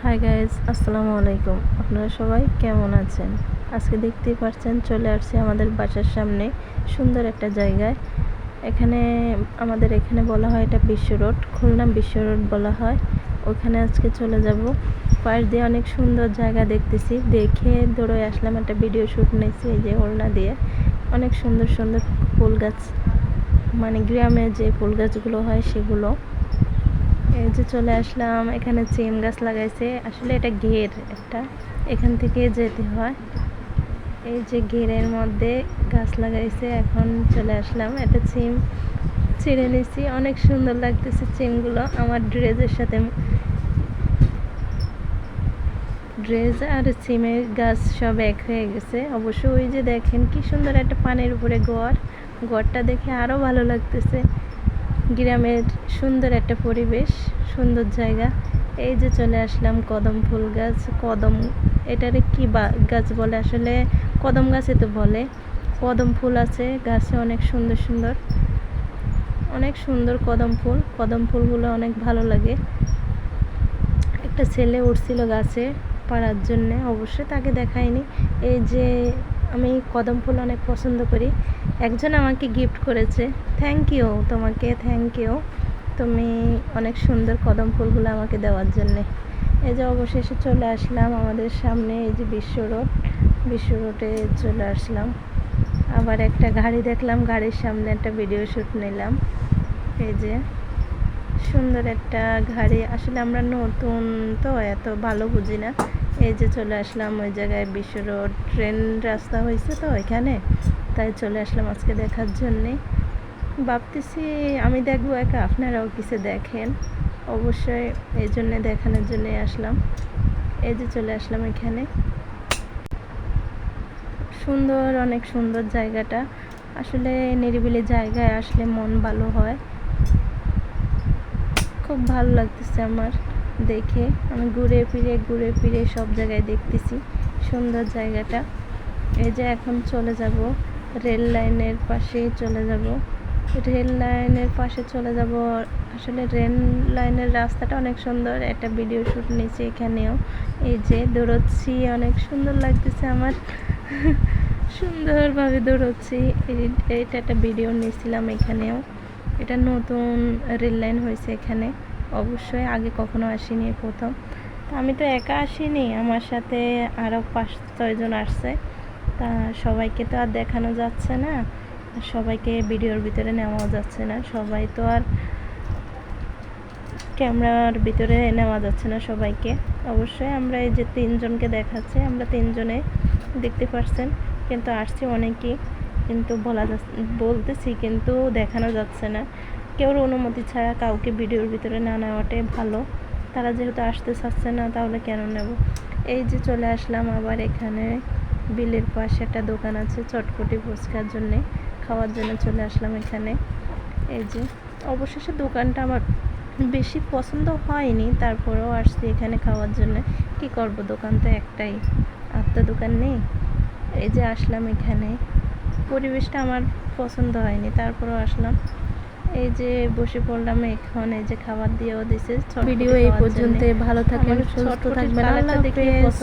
Hi guys, আসসালামু আলাইকুম। আপনারা সবাই কেমন আছেন? আজকে দেখতেই পাচ্ছেন চলে আসছি আমাদের বাসার সামনে সুন্দর একটা জায়গায়। আমাদের এখানে বলা হয় এটা বিশ্ব রোড, খুলনা বিশ্ব রোড বলা হয়। ওখানে আজকে চলে যাব। পাশ দিয়ে অনেক সুন্দর জায়গা দেখতেছি, দেখে দৌড়ে আসলাম, একটা ভিডিও শ্যুট নিয়েছি। এই যে ওড়না দিয়ে অনেক সুন্দর সুন্দর ফুল গাছ, মানে গ্রামে যে ফুল গাছগুলো হয় সেগুলো। এই যে চলে আসলাম, এখানে সিম গাছ লাগাইছে। আসলে এটা ঘের একটা, এখান থেকে যেতে হয়। এই যে ঘেরের মধ্যে গাছ লাগাইছে। এখন চলে আসলাম, একটা সিম ছিঁড়ে নিছি। অনেক সুন্দর লাগতেছে সিমগুলো। আমার ড্রেসের সাথে, ড্রেস আর সিমের গাছ সব এক হয়ে গেছে। অবশ্য ওই যে দেখেন কি সুন্দর একটা পানির উপরে ঘরটা দেখে আরও ভালো লাগতেছে। গ্রামের সুন্দর একটা পরিবেশ, সুন্দর জায়গা। এই যে চলে আসলাম কদম ফুল গাছ। এটারে কি গাছ বলে, আসলে কদম গাছে তো বলে। কদম ফুল আছে গাছে, অনেক সুন্দর সুন্দর, অনেক সুন্দর কদম ফুলগুলো অনেক ভালো লাগে। একটা ছেলে উঠছিল গাছে পাড়ার জন্যে, অবশ্যই তাকে দেখায়নি। এই যে আমি কদম ফুল অনেক পছন্দ করি, একজন আমাকে গিফট করেছে। থ্যাংক ইউ তোমাকে, থ্যাংক ইউ। তুমি অনেক সুন্দর কদম ফুলগুলো আমাকে দেওয়ার জন্যে। এই যে অবশেষে চলে আসলাম আমাদের সামনে, এই যে বিশ্ব রোডে চলে আসলাম। আবার একটা গাড়ি দেখলাম, গাড়ির সামনে একটা ভিডিও শ্যুট নিলাম। এই যে সুন্দর একটা গাড়ি। আসলে আমরা নতুন তো এত ভালো বুঝি না। এই যে চলে আসলাম ওই জায়গায়, বিশ্ব রোড ট্রেন রাস্তা হয়েছে তো এখানে, তাই চলে আসলাম আজকে দেখার জন্যে। ভাবতেছি আমি দেখবো একা, আপনারাও কিছু দেখেন অবশ্যই, এই জন্যে দেখানোর জন্যে আসলাম। এই যে চলে আসলাম এখানে, সুন্দর, অনেক সুন্দর জায়গাটা। আসলে নিরিবিলি জায়গায় আসলে মন ভালো হয়, খুব ভালো লাগতেছে আমার দেখে। আমি ঘুরে ফিরে সব জায়গায় দেখতেছি সুন্দর জায়গাটা। এই যে এখন চলে যাব রেল লাইনের পাশেই চলে যাব, রেল লাইনের পাশে চলে যাব। আসলে রেল লাইনের রাস্তাটা অনেক সুন্দর, একটা ভিডিও শ্যুট নিয়েছি এখানেও। এই যে দৌড়চ্ছি, অনেক সুন্দর লাগতেছে আমার সুন্দরভাবে দৌড়চ্ছি। এইটা একটা ভিডিও নিয়েছিলাম এখানেও। এটা নতুন রেল লাইন হয়েছে এখানে, অবশ্যই আগে কখনো আসিনি, প্রথম। আমি তো একা আসিনি, আমার সাথে আরও 5-6 জন আসছে। তা সবাইকে তো আর দেখানো যাচ্ছে না, সবাইকে ভিডিওর ভিতরে নেওয়া যাচ্ছে না, সবাই তো আর ক্যামেরার ভিতরে নেওয়া যাচ্ছে না সবাইকে। অবশ্যই আমরা এই যে 3 জনকে দেখাচ্ছে, আমরা 3 জনে দেখতে পাচ্ছেন, কিন্তু আসছে অনেকেই, কিন্তু বলতেছি কিন্তু দেখানো যাচ্ছে না। কেউর অনুমতি ছাড়া কাউকে ভিডিওর ভিতরে না নেওয়াটাই ভালো। তারা যেহেতু আসতে চাচ্ছে না, তাহলে কেন নেব। এই যে চলে আসলাম আবার এখানে, বিলের পাশে একটা দোকান আছে চটপটি ফুচকার জন্যে, খাওয়ার জন্য চলে আসলাম এখানে। এই যে অবশেষে দোকানটা আমার বেশি পছন্দ হয়নি, তারপরেও আসছি এখানে খাওয়ার জন্য। কি করব, দোকান তো একটাই, আর তো দোকান নেই। এই যে আসলাম এখানে, পরিবেশটা আমার পছন্দ হয়নি, তারপরেও আসলাম। এই যে বসে পড়লাম এখন, এই যে খাবার দিয়েও দিছে। ভিডিও এই পর্যন্ত, ভালো থাকবেন, সুস্থ থাকবেন, আল্লাহ হাফেজ।